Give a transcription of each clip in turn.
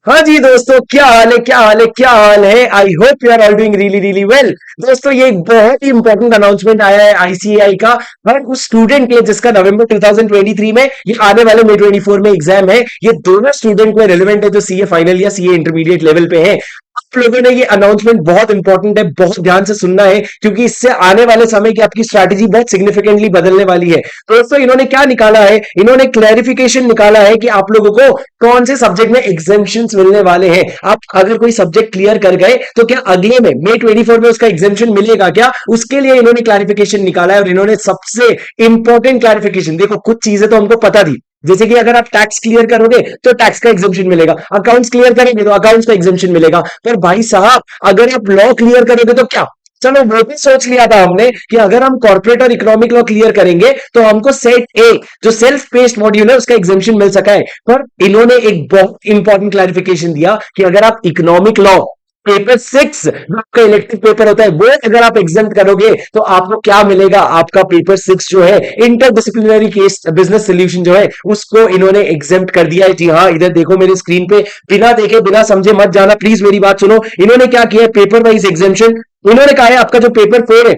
हाँ जी दोस्तों, क्या हाल है, क्या हाल है, क्या हाल है। I hope you are all doing really really well. दोस्तों, ये एक बहुत ही इंपॉर्टेंट अनाउंसमेंट आया है आईसीएआई का हर उस स्टूडेंट के जिसका नवंबर 2023 में ये आने वाले मई 24 में एग्जाम है। ये दोनों स्टूडेंट में रिलेवेंट है जो सीए फाइनल या सीए इंटरमीडिएट लेवल पे है। आप लोगों ने ये अनाउंसमेंट बहुत इंपॉर्टेंट है, बहुत ध्यान से सुनना है, क्योंकि इससे आने वाले समय की आपकी स्ट्रैटेजी बहुत सिग्निफिकेंटली बदलने वाली है। तो दोस्तों, इन्होंने क्या निकाला है, इन्होंने क्लैरिफिकेशन निकाला है कि आप लोगों को कौन से सब्जेक्ट में एग्जेम्पशंस मिलने वाले हैं। आप अगर कोई सब्जेक्ट क्लियर कर गए तो क्या अगले में मई 24 में उसका एग्जेम्पशन मिलेगा क्या, उसके लिए इन्होंने क्लैरिफिकेशन निकाला है। और इन्होंने सबसे इंपॉर्टेंट क्लैरिफिकेशन, देखो कुछ चीजें तो हमको पता थी, जैसे कि अगर आप टैक्स क्लियर करोगे तो टैक्स का एग्जेम्पशन मिलेगा, अकाउंट्स क्लियर करेंगे तो अकाउंट्स का एग्जेम्पशन मिलेगा। पर भाई साहब, अगर आप लॉ क्लियर करोगे तो क्या, चलो वो भी सोच लिया था हमने कि अगर हम कॉर्पोरेट और इकोनॉमिक लॉ क्लियर करेंगे तो हमको सेट ए जो सेल्फ पेस्ड मॉड्यूल है उसका एग्जेम्पशन मिल सका है। पर इन्होंने एक बहुत इंपॉर्टेंट क्लैरिफिकेशन दिया कि अगर आप इकोनॉमिक लॉ पेपर 6 जो आपका इलेक्टिव पेपर होता है वो अगर आप एग्जाम करोगे तो आपको क्या मिलेगा, आपका पेपर 6 जो है इंटरडिसिप्लिनरी केस बिजनेस सोल्यूशन जो है उसको इन्होंने एग्जाम कर दिया है। जी हाँ, इधर देखो मेरी स्क्रीन पे, बिना देखे बिना समझे मत जाना प्लीज, मेरी बात सुनो। इन्होंने क्या किया है, पेपर वाइज एग्जामेशन। इन्होंने कहा है आपका जो पेपर 4 है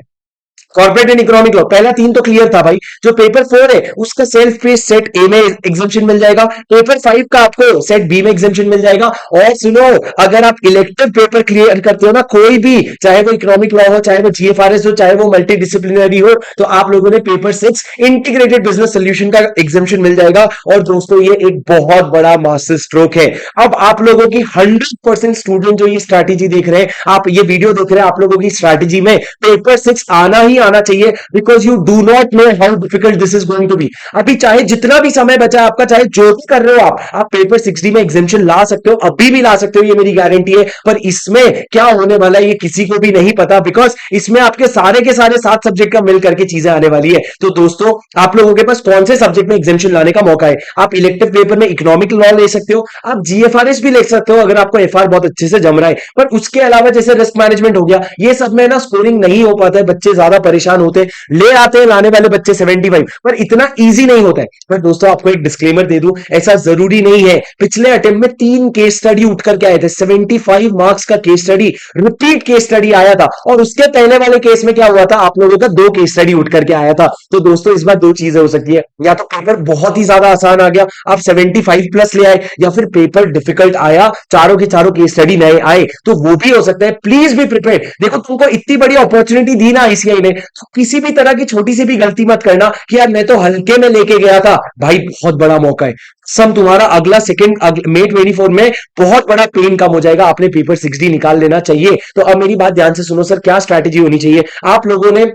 कॉर्पोरेट एंड इकोनॉमिक लॉ, पहला 3 तो क्लियर था भाई, जो पेपर 4 है उसका सेल्फ पेस सेट ए में एग्जामेशन मिल जाएगा, पेपर 5 का आपको सेट बी में एग्जामेशन मिल जाएगा। और सुनो, अगर आप इलेक्टिव पेपर क्लियर करते हो ना कोई भी, चाहे वो इकोनॉमिक लॉ हो, चाहे वो जीएफआरएस हो, चाहे वो मल्टी डिसिप्लिनरी हो, तो आप लोगों ने पेपर 6 इंटीग्रेटेड बिजनेस सोल्यूशन का एग्जामेशन मिल जाएगा। और दोस्तों, ये एक बहुत बड़ा मास्टर स्ट्रोक है। अब आप लोगों की 100% स्टूडेंट जो ये स्ट्रैटेजी देख रहे हैं, आप ये वीडियो देख रहे हैं, आप लोगों की स्ट्रैटेजी में पेपर 6 आना ही आना चाहिए, because you do not know how difficult this is going to be. अभी चाहे जितना भी समय बचा है आपका, चाहे जो भी कर रहे हो आप पेपर 6D में एग्जामेशन ला सकते हो, अभी भी ला सकते हो, ये मेरी गारंटी है। पर इसमें क्या होने वाला है ये किसी को भी नहीं पता, बिकॉज इसमें आपके सारे के सारे 7 सब्जेक्ट का मिल करके चीजें आने वाली है। तो दोस्तों, आप लोगों के पास कौन से सब्जेक्ट में एग्जामेशन लाने का मौका है। आप इलेक्टिव पेपर में इकोनॉमिक लॉ ले सकते हो, आप जीएफआरएस भी ले सकते हो अगर आपको एफआर बहुत अच्छे से जम रहा है। पर उसके अलावा जैसे रिस्क मैनेजमेंट हो गया, ये सब में ना स्कोरिंग नहीं हो पाता है, बच्चे ज्यादा परेशान होते हैं, ले आते हैं लाने वाले बच्चे 75, पर इतना इजी नहीं होता है। पर दोस्तों, आपको एक डिस्क्लेमर दे दूं, ऐसा जरूरी नहीं है। पिछले अटेम्प्ट में 3 केस स्टडी उठ करके आए थे, 75 मार्क्स का case study, repeat case study आया था। और उसके पहले वाले केस में क्या हुआ था, आप लोगों का 2 केस स्टडी उठ करके आया था। तो दोस्तों, इस बार 2 चीजें हो सकती है, या तो पेपर बहुत ही ज्यादा आसान आ गया, आप 75 प्लस ले आए, या फिर पेपर डिफिकल्ट आया, चारों के चारों केस स्टडी नए आए, तो वो भी हो सकता है। Please be prepare. देखो, तुमको इतनी बड़ी अपॉर्चुनिटी दी ना आईसीआई ने, तो किसी भी तरह की छोटी सी भी गलती मत करना कि यार मैं तो हल्के में लेके गया था। भाई, बहुत बड़ा मौका है, सम तुम्हारा अगला सेकंड मई 24 में बहुत बड़ा पेन कम हो जाएगा, आपने पेपर 6D निकाल लेना चाहिए। तो अब मेरी बात ध्यान से सुनो सर, क्या स्ट्रैटेजी होनी चाहिए। आप लोगों ने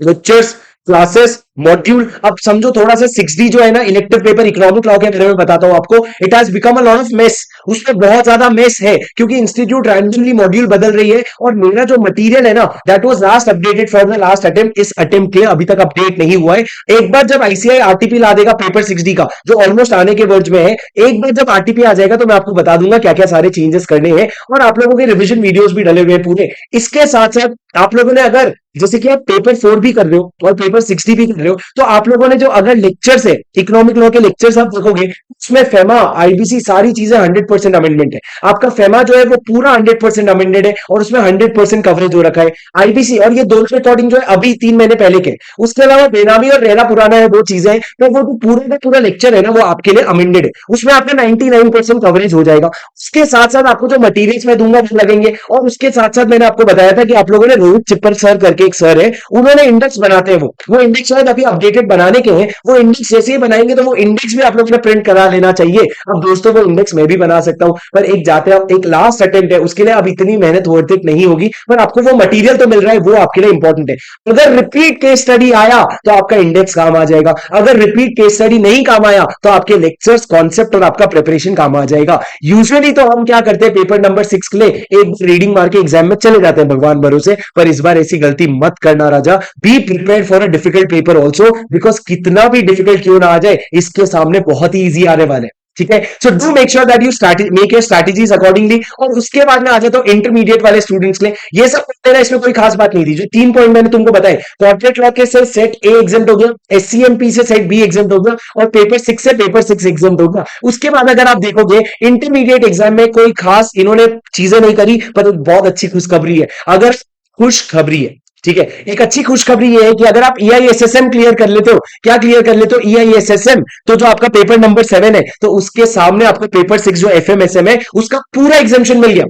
लेक्चर्स, क्लासेस, मॉड्यूल, अब समझो थोड़ा सा 6D जो है ना इलेक्टिव पेपर इकोनॉमिक लॉ के बारे में बताता हूं आपको, it has become a lot of mess. उसमें बहुत ज्यादा मेस है क्योंकि इंस्टीट्यूट रैंडमली मॉड्यूल बदल रही है, और मेरा जो मटेरियल है ना that was last updated for the last attempt, इस अटेम्प्ट के अभी तक अपडेट नहीं हुआ है। एक बार जब आईसीआई आरटीपी ला देगा पेपर 6D का, जो ऑलमोस्ट आने के वर्ज में है, एक बार जब आरटीपी आ जाएगा तो मैं आपको बता दूंगा क्या क्या सारे चेंजेस करने हैं, और आप लोगों के रिविजन वीडियोस भी डले हुए हैं पूरे। इसके साथ साथ आप लोगों ने अगर जैसे कि आप पेपर 4 भी कर रहे हो और पेपर 6D भी कर रहे हो, तो आप लोगों ने जो अगर लेक्चर्स है इकोनॉमिक लॉ के लेक्चर्स आप देखोगे, उसमें फेमा, आईबीसी, सारी चीजें 100% अमेंडमेंट है। आपका फेमा जो है वो पूरा 100% अमेंडेड है, और उसमें 100% कवरेज हो रखा है। आईबीसी और ये दोनों रिकॉर्डिंग जो है अभी 3 महीने पहले के, उसके अलावा बेनामी और रहना पुराना है, वो चीजें हैं, तो वो जो पूरे का पूरा लेक्चर है ना वो आपके लिए अमेंडेड है, उसमें आपका 99% कवरेज हो जाएगा। उसके साथ साथ आपको जो मटीरियल्स मैं दूंगा वो लगेंगे, और उसके साथ साथ मैंने आपको बताया था कि आप लोगों ने रोहित चिप्पर सर करके एक सर है, उन्होंने इंडेक्स बनाते हैं, वो इंडेक्स शायद अभी अपडेटेड बनाने के हैं, वो इंडेक्स जैसे ही बनाएंगे तो वो इंडेक्स भी आप लोगों ने प्रिंट करा लेना चाहिए। अब दोस्तों, वो इंडेक्स मैं भी बना सकता हूं, पर एक जाते आप एक लास्ट अटेम्प्ट है, उसके लिए अब इतनी मेहनत वर्थ इट नहीं होगी, पर आपको वो मटेरियल तो मिल रहा है, वो आपके लिए इंपॉर्टेंट है। अगर रिपीट केस स्टडी आया तो आपका इंडेक्स काम आ जाएगा, अगर रिपीट केस स्टडी नहीं काम आया तो आपके लेक्चर्स, कॉन्सेप्ट और आपका प्रिपरेशन काम आ जाएगा। यूजुअली तो हम क्या करते हैं, पेपर नंबर 6 के लिए एक रीडिंग मार के एग्जाम में चले जाते हैं भगवान भरोसे, पर इस बार ऐसी गलती मत करना राजा। Be prepare for a difficult paper also, because कितना भी डिफिकल्ट क्यों ना आ जाए, इसके सामने बहुत ही ईजी आने वाले। ठीक है। So do make sure that you make your strategies accordingly. और उसके बाद में आ जाता हूं इंटरमीडिएट वाले स्टूडेंट्स के लिए, ये सब तेरा इसमें कोई खास बात नहीं थी। जो 3 पॉइंट मैंने तुमको बताए, कॉर्पोरेट लॉ के से सेट ए एग्जाम हो गया, एससीएमपी से सेट बी एग्जाम हो गया, और पेपर 6 से पेपर 6 एग्जाम हो गया। उसके बाद अगर आप देखोगे इंटरमीडिएट एग्जाम में कोई खास इन्होंने चीजें नहीं करी, पर बहुत अच्छी खुशखबरी है। अगर खुशखबरी है, ठीक है, एक अच्छी खुशखबरी ये है कि अगर आप ईआईएसएसएम क्लियर कर लेते हो, क्या क्लियर कर लेते हो, ईआईएसएसएम, तो जो आपका पेपर नंबर 7 है, तो उसके सामने आपको पेपर 6 जो एफएमएसएम है, उसका पूरा एग्जामेशन मिल गया।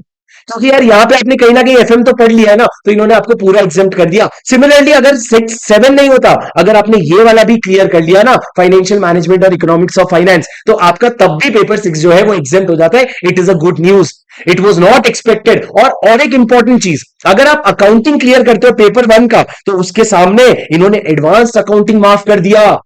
क्योंकि यार यहाँ पे आपने कहीं ना कहीं एफएम तो पढ़ लिया है ना, तो इन्होंने आपको पूरा एग्जाम कर दिया। सिमिलरली अगर 6 7 नहीं होता, अगर आपने ये वाला भी क्लियर कर लिया ना, फाइनेंशियल मैनेजमेंट और इकोनॉमिक्स ऑफ फाइनेंस, तो आपका तब भी पेपर 6 जो है वो एग्जाम हो जाता है। It is a good news, it was not expected. और एक इंपॉर्टेंट चीज, अगर आप अकाउंटिंग क्लियर करते हो पेपर 1 का, तो उसके सामने इन्होंने एडवांस अकाउंटिंग माफ कर दिया।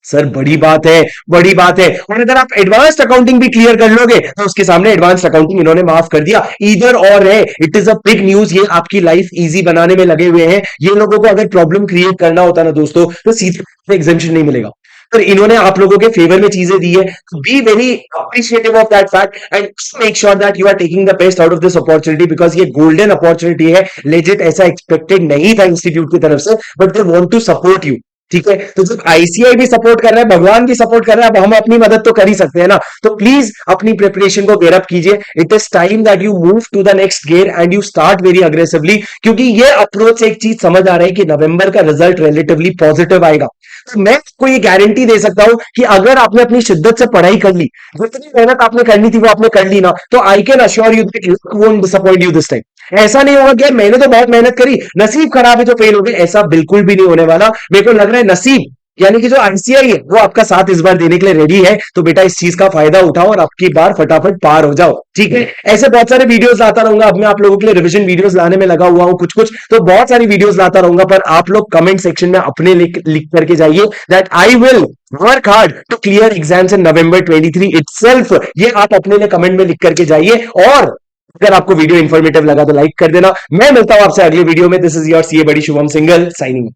सर बड़ी बात है, बड़ी बात है। और अगर आप एडवांस्ड अकाउंटिंग भी क्लियर कर लोगे, तो उसके सामने एडवांस्ड अकाउंटिंग इन्होंने माफ कर दिया। इधर और है, it is a big news. ये आपकी लाइफ इजी बनाने में लगे हुए हैं। ये लोगों को अगर प्रॉब्लम क्रिएट करना होता ना दोस्तों, तो सीधे एग्जामेशन नहीं मिलेगा। पर इन्होंने आप लोगों के फेवर में चीजें दी है। Be very appreciative of that fact and make sure that you are taking the best out of this opportunity, because ये गोल्डन अपॉर्चुनिटी है। लेजिट ऐसा एक्सपेक्टेड नहीं था इंस्टीट्यूट की तरफ से, but they want to support you. ठीक है, तो जब आईसीआई भी सपोर्ट कर रहा है, भगवान भी सपोर्ट कर रहा है, अब हम अपनी मदद तो कर ही सकते हैं ना। तो प्लीज अपनी प्रिपरेशन को गेयर अप कीजिए। It is time that you move to the next gear and you start very aggressively, क्योंकि ये अप्रोच से एक चीज समझ आ रहा है कि नवंबर का रिजल्ट रिलेटिवली पॉजिटिव आएगा। तो मैं आपको ये गारंटी दे सकता हूं कि अगर आपने अपनी शिद्दत से पढ़ाई कर ली, जितनी मेहनत आपने करनी थी वो आपने कर ली ना, तो I can assure you that luck won't disappoint you this time. ऐसा नहीं होगा कि मैंने तो बहुत मेहनत करी, नसीब खराब है तो फेल हो गए, ऐसा बिल्कुल भी नहीं होने वाला। मेरे को लग रहा है नसीब यानी कि जो आईसीआई है वो आपका साथ इस बार देने के लिए रेडी है। तो बेटा इस चीज का फायदा उठाओ और आपकी बार फटाफट पार हो जाओ। ठीक है, ऐसे बहुत सारे वीडियोस लाता रहूंगा। अब मैं आप लोगों के लिए रिवीजन वीडियोस लाने में लगा हुआ हूं, कुछ कुछ तो बहुत सारी वीडियोस लाता रहूंगा। पर आप लोग कमेंट सेक्शन में अपने लिख करके जाइए that I will work hard to clear exams in November 23 itself. ये आप अपने लिए कमेंट में लिख करके जाइए। और अगर आपको वीडियो इंफॉर्मेटिव लगा तो लाइक कर देना। मैं मिलता हूं आपसे अगले वीडियो में। दिस इज योर सीए बड़ी शुभम सिंगल साइनिंग।